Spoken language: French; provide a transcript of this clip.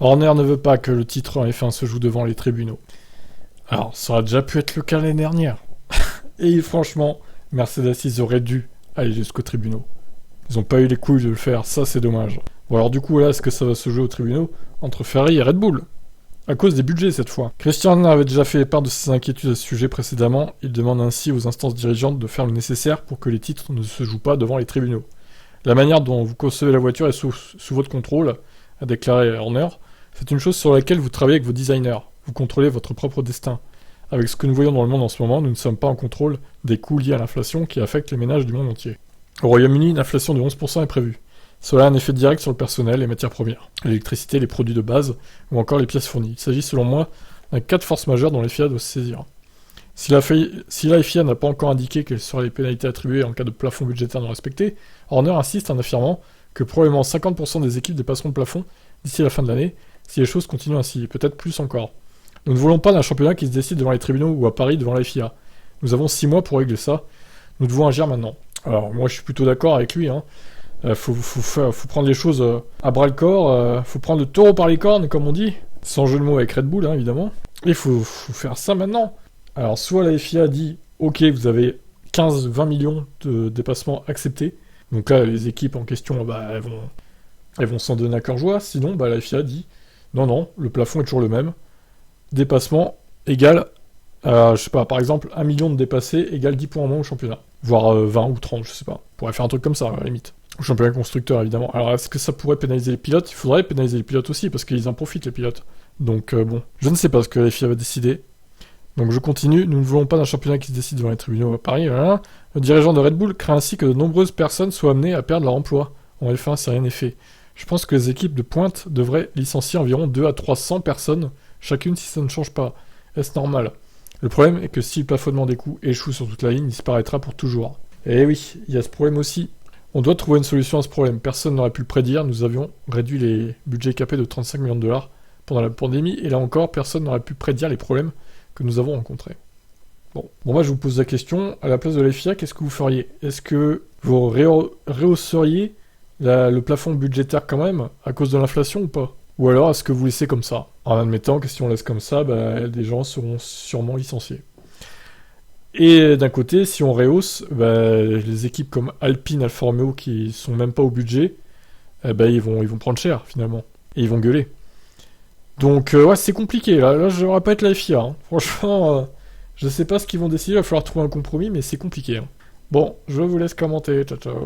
Horner ne veut pas que le titre en F1 se joue devant les tribunaux. Alors, ça aurait déjà pu être le cas l'année dernière. Et franchement, Mercedes, ils auraient dû aller jusqu'aux tribunaux. Ils n'ont pas eu les couilles de le faire, ça c'est dommage. Bon alors du coup là, est-ce que ça va se jouer aux tribunaux entre Ferrari et Red Bull? À cause des budgets cette fois. Christian Horner avait déjà fait part de ses inquiétudes à ce sujet précédemment. Il demande ainsi aux instances dirigeantes de faire le nécessaire pour que les titres ne se jouent pas devant les tribunaux. La manière dont vous concevez la voiture est sous votre contrôle, a déclaré Horner. C'est une chose sur laquelle vous travaillez avec vos designers. Vous contrôlez votre propre destin. Avec ce que nous voyons dans le monde en ce moment, nous ne sommes pas en contrôle des coûts liés à l'inflation qui affectent les ménages du monde entier. Au Royaume-Uni, une inflation de 11% est prévue. Cela a un effet direct sur le personnel, les matières premières, l'électricité, les produits de base, ou encore les pièces fournies. Il s'agit selon moi d'un cas de force majeure dont les FIA doivent se saisir. Si la FIA n'a pas encore indiqué quelles seraient les pénalités attribuées en cas de plafond budgétaire non respecté, Horner insiste en affirmant que probablement 50% des équipes dépasseront le plafond d'ici la fin de l'année, si les choses continuent ainsi, et peut-être plus encore. Nous ne voulons pas d'un championnat qui se décide devant les tribunaux ou à Paris devant la FIA. Nous avons 6 mois pour régler ça. Nous devons agir maintenant. Alors moi je suis plutôt d'accord avec lui. Faut prendre les choses à bras le corps. Faut prendre le taureau par les cornes comme on dit. Sans jeu de mots avec Red Bull évidemment. Et faut faire ça maintenant. Alors soit la FIA dit ok vous avez 15-20 millions de dépassements acceptés. Donc là les équipes en question elles vont s'en donner à cœur joie. Sinon la FIA dit non le plafond est toujours le même. Dépassement égale, je sais pas, par exemple, 1 million de dépassés égale 10 points en moins au championnat. Voire 20 ou 30, je sais pas. On pourrait faire un truc comme ça, à la limite. Au championnat constructeur, évidemment. Alors, est-ce que ça pourrait pénaliser les pilotes? Il faudrait pénaliser les pilotes aussi, parce qu'ils en profitent, les pilotes. Donc, bon. Je ne sais pas ce que la FIA va décider. Donc, je continue. Nous ne voulons pas d'un championnat qui se décide devant les tribunaux à Paris. Voilà. Le dirigeant de Red Bull craint ainsi que de nombreuses personnes soient amenées à perdre leur emploi. En F1, si rien n'est fait. Je pense que les équipes de pointe devraient licencier environ 2 à 300 personnes chacune si ça ne change pas. Est-ce normal? Le problème est que si le plafonnement des coûts échoue sur toute la ligne, il disparaîtra pour toujours. Et oui, il y a ce problème aussi. On doit trouver une solution à ce problème. Personne n'aurait pu le prédire. Nous avions réduit les budgets capés de 35 millions de dollars pendant la pandémie. Et là encore, personne n'aurait pu prédire les problèmes que nous avons rencontrés. Bon, moi je vous pose la question. À la place de la FIA, qu'est-ce que vous feriez? Est-ce que vous rehausseriez le plafond budgétaire quand même à cause de l'inflation ou pas? Ou alors, est-ce que vous laissez comme ça? En admettant que si on laisse comme ça, des gens seront sûrement licenciés. Et d'un côté, si on rehausse, les équipes comme Alpine, Alfa Romeo, qui sont même pas au budget, ils vont prendre cher, finalement. Et ils vont gueuler. Donc, ouais, c'est compliqué. Là je ne vais pas être la FIA. Franchement, je sais pas ce qu'ils vont décider. Il va falloir trouver un compromis, mais c'est compliqué. Bon, je vous laisse commenter. Ciao, ciao.